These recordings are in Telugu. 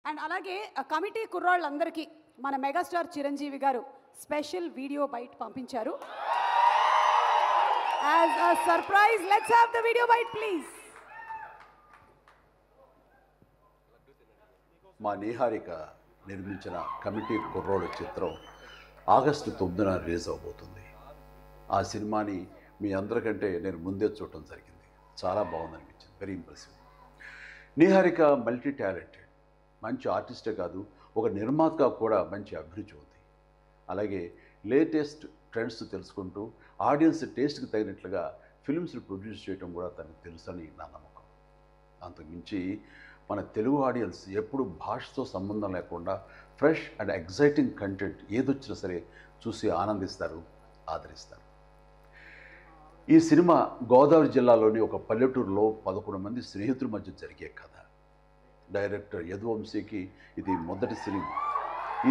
అండ్ అలాగే కమిటీ కుర్రాళ్ళందరికీ మన megastar Chiranjeevi garu special video byte పంపించారు. As a surprise let's have the video byte please. మా నిహారిక నిర్మించిన కమిటీ కుర్రోడు చిత్రం ఆగస్టు 9న రిలీజ్ అవబోతుంది. ఆ సినిమాని మీ అందరికంటే నేను ముందే చూడటం జరిగింది. చాలా బాగుందనిపించింది, very impressive. Niharika multi talented, మంచి ఆర్టిస్టే కాదు, ఒక నిర్మాతగా కూడా మంచి అభిరుచి ఉంది. అలాగే లేటెస్ట్ ట్రెండ్స్ తెలుసుకుంటూ ఆడియన్స్ టేస్ట్కి తగినట్లుగా ఫిల్మ్స్ని ప్రొడ్యూస్ చేయడం కూడా తనకు తెలుసని నా నమ్మకం. అంతకుమించి మన తెలుగు ఆడియన్స్ ఎప్పుడు భాషతో సంబంధం లేకుండా ఫ్రెష్ అండ్ ఎగ్జైటింగ్ కంటెంట్ ఏదొచ్చినా సరే చూసి ఆనందిస్తారు, ఆదరిస్తారు. ఈ సినిమా గోదావరి జిల్లాలోని ఒక పల్లెటూరులో 11 మంది స్నేహితుల మధ్య జరిగే కథ. డైరెక్టర్ యదువంశీకి ఇది మొదటి సినిమా. ఈ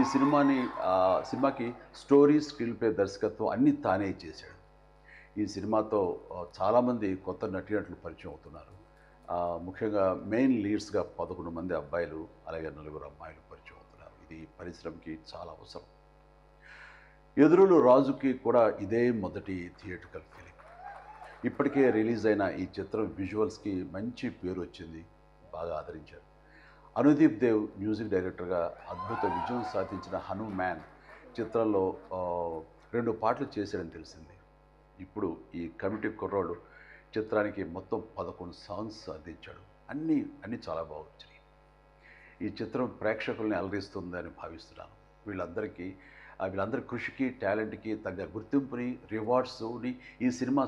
సినిమాకి స్టోరీ, స్క్రీన్ ప్లే, దర్శకత్వం అన్నీ తానే చేశాడు. ఈ సినిమాతో చాలామంది కొత్త నటీనటులు పరిచయం అవుతున్నారు. ముఖ్యంగా మెయిన్ లీడ్స్గా 11 మంది అబ్బాయిలు, అలాగే 4 అమ్మాయిలు పరిచయం అవుతున్నారు. ఇది పరిశ్రమకి చాలా అవసరం. ఎదురులు రాజుకి కూడా ఇదే మొదటి థియేట్రికల్ ఫిలిం. ఇప్పటికే రిలీజ్ అయిన ఈ చిత్రం విజువల్స్కి మంచి పేరు వచ్చింది, బాగా ఆదరించారు. అనుదీప్ దేవ్ మ్యూజిక్ డైరెక్టర్గా అద్భుత విజయం సాధించిన హనుమాన్ చిత్రంలో 2 పాటలు చేశాడని తెలిసింది. ఇప్పుడు ఈ కమిటీ కుర్రోడు చిత్రానికి మొత్తం 11 సాంగ్స్ అందించాడు. అన్నీ చాలా బాగా వచ్చినాయి. ఈ చిత్రం ప్రేక్షకుల్ని అలరిస్తుందని భావిస్తున్నాను. వీళ్ళందరి కృషికి, టాలెంట్కి తగ్గ గుర్తింపుని, రివార్డ్స్ని ఈ సినిమా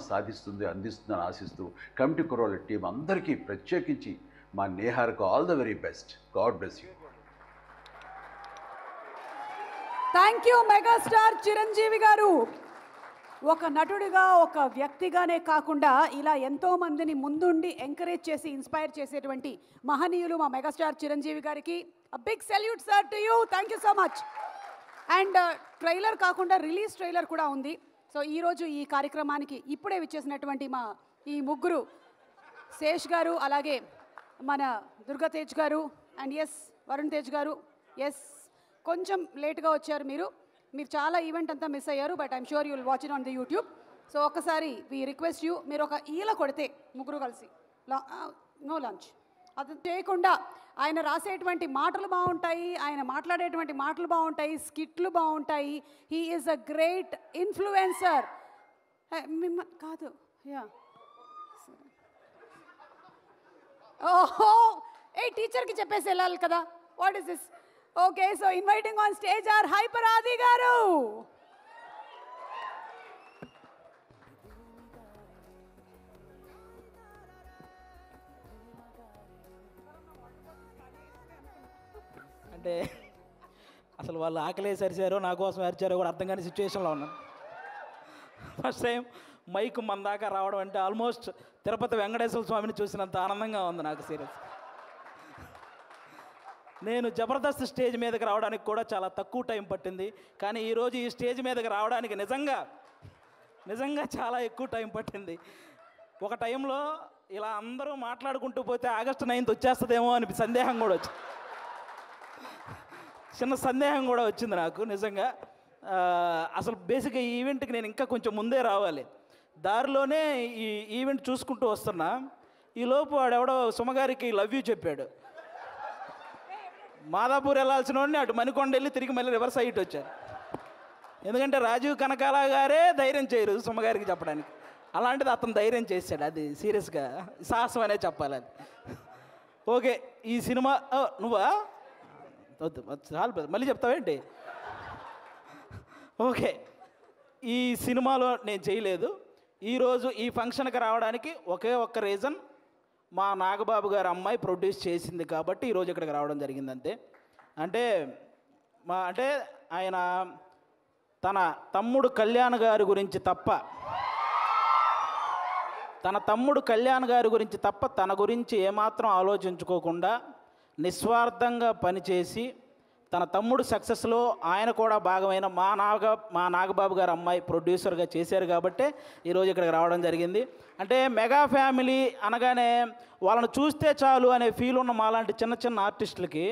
అందిస్తుందని ఆశిస్తూ కమిటీ కుర్రోళ్ళ టీం అందరికీ ప్రత్యేకించి మా నేహార్కు all the very best. God bless you. Thank you megastar Chiranjeevi garu. ఒక నటుడిగా, ఒక వ్యక్తిగానే కాకుండా ఇలా ఎంతో మందిని ముందుండి ఎంకరేజ్ చేసి ఇన్స్పైర్ చేసేటువంటి మహనీయులు మా మెగాస్టార్ చిరంజీవి గారికి big salute sir to you. Thank you so much. And trailer కాకుండా రిలీజ్ ట్రైలర్ కూడా ఉంది. సో ఈరోజు ఈ కార్యక్రమానికి ఇప్పుడే విచ్చేసినటువంటి మా ఈ ముగ్గురు, శేష్ గారు, అలాగే మన దుర్గాతేజ్ గారు, అండ్ వరుణ్ తేజ్ గారు. కొంచెం లేట్గా వచ్చారు మీరు చాలా ఈవెంట్ అంతా మిస్ అయ్యారు, but I'm sure you will watch it on the YouTube. So ఒకసారి వి రిక్వెస్ట్ యూ, మీరు ఒక ఈల కొడితే ముగ్గురు కలిసి నో లంచ్ అది చేయకుండా ఆయన రాసేటువంటి మాటలు బాగుంటాయి, ఆయన మాట్లాడేటువంటి మాటలు బాగుంటాయి, స్కిట్లు బాగుంటాయి. He is a great influencer. కాదు ఓహో టీచర్కి చెప్పేసి వెళ్ళాలి కదా. What is this? Okay, so inviting on stage our hyper Aadi garu. అంటే అసలు వాళ్ళు ఆకలేసి అరిచారో నా కోసం అరిచారో కూడా అర్థం కాని సిచ్యువేషన్లో ఉన్నాను. ఫస్ట్ టైం మైక్ మన దాకా రావడం అంటే ఆల్మోస్ట్ తిరుపతి వెంకటేశ్వర స్వామిని చూసినంత ఆనందంగా ఉంది నాకు. సీరియస్, నేను జబర్దస్త్ స్టేజ్ మీదకి రావడానికి కూడా చాలా తక్కువ టైం పట్టింది, కానీ ఈరోజు ఈ స్టేజ్ మీదకి రావడానికి నిజంగా చాలా ఎక్కువ టైం పట్టింది. ఒక టైంలో ఇలా అందరూ మాట్లాడుకుంటూ పోతే ఆగస్టు 9th వచ్చేస్తుందేమో అని చిన్న సందేహం కూడా వచ్చింది నాకు నిజంగా. అసలు బేసిక్గా ఈ ఈవెంట్కి నేను ఇంకా కొంచెం ముందే రావాలి. దారిలోనే ఈ ఈవెంట్ చూసుకుంటూ వస్తున్నా, ఈలోపు వాడెవడో సుమగారికి లవ్ యూ చెప్పాడు. మాదాపూర్ వెళ్ళాల్సిన వాడిని అటు మణికొండ వెళ్ళి తిరిగి మళ్ళీ రివర్స్ అయ్యి వచ్చారు. ఎందుకంటే రాజీవ్ కనకాల గారే ధైర్యం చేయరు సుమగారికి చెప్పడానికి, అలాంటిది అతను ధైర్యం చేశాడు. అది సీరియస్గా సాహసం అనే చెప్పాలి అది. ఓకే, ఈ సినిమా నువ్వా వద్దు చాలు, మళ్ళీ చెప్తావేంటి? ఓకే, ఈ సినిమాలో నేను చేయలేదు. ఈరోజు ఈ ఫంక్షన్కి రావడానికి ఒకే ఒక్క రీజన్, మా నాగబాబు గారి అమ్మాయి ప్రొడ్యూస్ చేసింది కాబట్టి ఈరోజు ఇక్కడికి రావడం జరిగింది అంతే. అంటే ఆయన తన తమ్ముడు కళ్యాణ్ గారి గురించి తప్ప తన గురించి ఏమాత్రం ఆలోచించుకోకుండా నిస్వార్థంగా పనిచేసి తన తమ్ముడు సక్సెస్లో ఆయన కూడా భాగమైన మా నాగబాబు గారు అమ్మాయి ప్రొడ్యూసర్గా చేశారు కాబట్టి ఈరోజు ఇక్కడికి రావడం జరిగింది. అంటే మెగా ఫ్యామిలీ అనగానే వాళ్ళని చూస్తే చాలు అనే ఫీల్ ఉన్న మాలాంటి చిన్న చిన్న ఆర్టిస్టులకి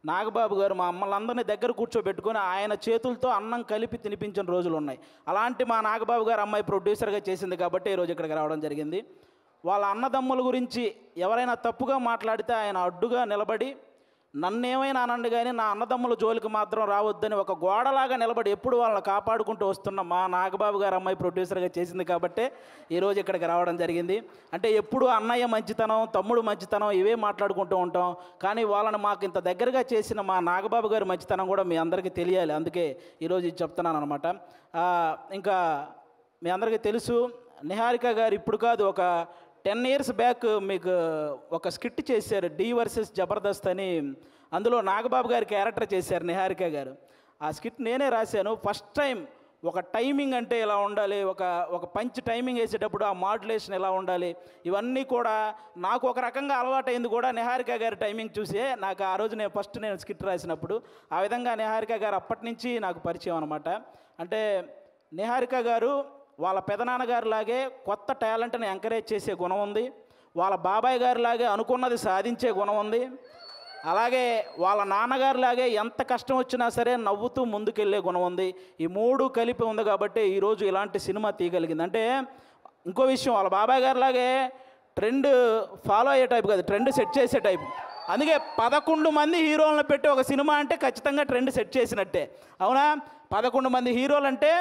నాగబాబు గారు మా అమ్మలందరినీ దగ్గర కూర్చోబెట్టుకొని ఆయన చేతులతో అన్నం కలిపి తినిపించిన రోజులు ఉన్నాయి. అలాంటి మా నాగబాబు గారు అమ్మాయి ప్రొడ్యూసర్గా చేసింది కాబట్టి ఈరోజు ఇక్కడికి రావడం జరిగింది. వాళ్ళ అన్నదమ్ముల గురించి ఎవరైనా తప్పుగా మాట్లాడితే ఆయన అడ్డుగా నిలబడి నన్నేమైనా అనండి కానీ నా అన్నదమ్ముల జోలికి మాత్రం రావద్దని ఒక గోడలాగా నిలబడి ఎప్పుడు వాళ్ళని కాపాడుకుంటూ వస్తున్న మా నాగబాబు గారు అమ్మాయి ప్రొడ్యూసర్గా చేసింది కాబట్టే ఈరోజు ఇక్కడికి రావడం జరిగింది. అంటే ఎప్పుడు అన్నయ్య మంచితనం, తమ్ముడు మంచితనం ఇవే మాట్లాడుకుంటూ ఉంటాం, కానీ వాళ్ళని మాకు ఇంత దగ్గరగా చేసిన మా నాగబాబు గారి మంచితనం కూడా మీ అందరికీ తెలియాలి. అందుకే ఈరోజు ఇది చెప్తున్నాను అనమాట. ఇంకా మీ అందరికీ తెలుసు, నిహారిక గారు ఇప్పుడు కాదు, ఒక 10 years బ్యాక్ మీకు ఒక స్కిట్ చేశారు, డి వర్సెస్ జబర్దస్త్ అని. అందులో నాగబాబు గారి క్యారెక్టర్ చేశారు నిహారిక గారు. ఆ స్కిట్ నేనే రాశాను. ఫస్ట్ టైం ఒక టైమింగ్ అంటే ఎలా ఉండాలి, ఒక పంచ్ టైమింగ్ వేసేటప్పుడు ఆ మాడ్యులేషన్ ఎలా ఉండాలి, ఇవన్నీ కూడా నాకు ఒక రకంగా అలవాటైంది కూడా నిహారిక గారి టైమింగ్ చూసే. నాకు ఆ రోజు నేను స్కిట్ రాసినప్పుడు ఆ విధంగా నిహారిక గారు అప్పటి నుంచి నాకు పరిచయం అనమాట. అంటే నిహారిక గారు వాళ్ళ పెదనాన్నగారు లాగే కొత్త టాలెంట్ని ఎంకరేజ్ చేసే గుణం ఉంది, వాళ్ళ బాబాయ్ గారి లాగే అనుకున్నది సాధించే గుణం ఉంది, అలాగే వాళ్ళ నాన్నగారు లాగే ఎంత కష్టం వచ్చినా సరే నవ్వుతూ ముందుకెళ్ళే గుణం ఉంది. ఈ 3 కలిపి ఉంది కాబట్టి ఈరోజు ఇలాంటి సినిమా తీయగలిగింది. అంటే ఇంకో విషయం, వాళ్ళ బాబాయ్ గారి లాగే ట్రెండ్ ఫాలో అయ్యే టైప్ కాదు, ట్రెండ్ సెట్ చేసే టైప్. అందుకే 11 మంది హీరోలను పెట్టి ఒక సినిమా అంటే ఖచ్చితంగా ట్రెండ్ సెట్ చేసినట్టే, అవునా? 11 మంది హీరోలు అంటే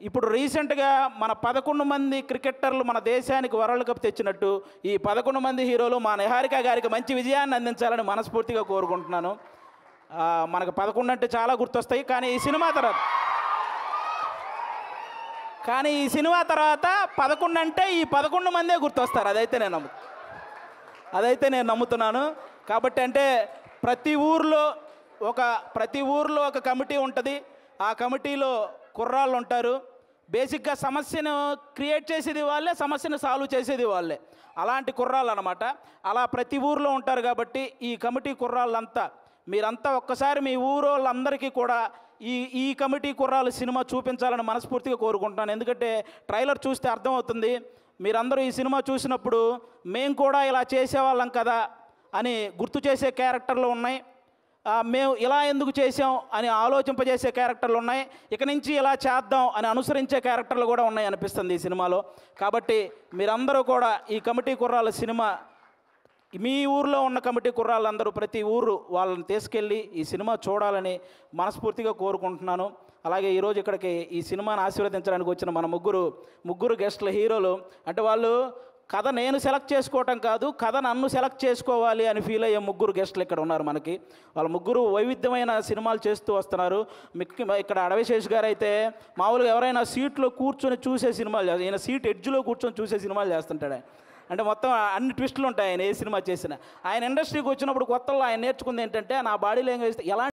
ఇప్పుడు రీసెంట్గా మన 11 మంది క్రికెటర్లు మన దేశానికి వరల్డ్ కప్ తెచ్చినట్టు ఈ 11 మంది హీరోలు మా నిహారిక గారికి మంచి విజయాన్ని అందించాలని మనస్ఫూర్తిగా కోరుకుంటున్నాను. మనకు 11 అంటే చాలా గుర్తొస్తాయి, కానీ ఈ సినిమా తర్వాత 11 అంటే ఈ 11 మందే గుర్తొస్తారు. అదైతే నేను నమ్ముతున్నాను. కాబట్టి అంటే ప్రతి ఊర్లో ఒక కమిటీ ఉంటుంది, ఆ కమిటీలో కుర్రాళ్ళు ఉంటారు. బేసిక్గా సమస్యను క్రియేట్ చేసేది వాళ్ళే, సమస్యను సాల్వ్ చేసేది వాళ్ళే, అలాంటి కుర్రాళ్ళు అనమాట. అలా ప్రతి ఊర్లో ఉంటారు కాబట్టి ఈ కమిటీ కుర్రాళ్ళంతా మీరంతా ఒక్కసారి మీ ఊరోళ్ళందరికీ కూడా ఈ కమిటీ కుర్రాళ్ళు సినిమా చూపించాలని మనస్ఫూర్తిగా కోరుకుంటున్నాను. ఎందుకంటే ట్రైలర్ చూస్తే అర్థమవుతుంది, మీరందరూ ఈ సినిమా చూసినప్పుడు మేము కూడా ఇలా చేసేవాళ్ళం కదా అని గుర్తు చేసే క్యారెక్టర్లు ఉన్నాయి, మేము ఇలా ఎందుకు చేసాం అని ఆలోచింపజేసే క్యారెక్టర్లు ఉన్నాయి, ఇక నుంచి ఇలా చేద్దాం అని అనుసరించే క్యారెక్టర్లు కూడా ఉన్నాయి అనిపిస్తుంది ఈ సినిమాలో. కాబట్టి మీరందరూ కూడా ఈ కమిటీ కుర్రాళ్ళ సినిమా, మీ ఊర్లో ఉన్న కమిటీ కుర్రాళ్ళందరూ ప్రతి ఊరు వాళ్ళని తీసుకెళ్ళి ఈ సినిమా చూడాలని మనస్ఫూర్తిగా కోరుకుంటున్నాను. అలాగే ఈరోజు ఇక్కడికి ఈ సినిమాని ఆశీర్వదించడానికి వచ్చిన మన ముగ్గురు గెస్ట్ల హీరోలు, అంటే వాళ్ళు కథ నేను సెలెక్ట్ చేసుకోవటం కాదు, కథ నన్ను సెలెక్ట్ చేసుకోవాలి అని ఫీల్ అయ్యే 3 గెస్టులు ఇక్కడ ఉన్నారు మనకి. వాళ్ళ 3 వైవిధ్యమైన సినిమాలు చేస్తూ వస్తున్నారు. ఇక్కడ అడవిశేష్ గారు అయితే మామూలుగా ఎవరైనా సీట్లో కూర్చొని చూసే సినిమాలు, ఈయన సీట్ ఎడ్జ్లో కూర్చొని చూసే సినిమాలు చేస్తుంటాడు. అంటే మొత్తం అన్ని ట్విస్టులు ఉంటాయి ఆయన ఏ సినిమా చేసినా. ఆయన ఇండస్ట్రీకి వచ్చినప్పుడు కొత్తలో ఆయన నేర్చుకుంది ఏంటంటే నా బాడీ లాంగ్వేజ్ ఎలా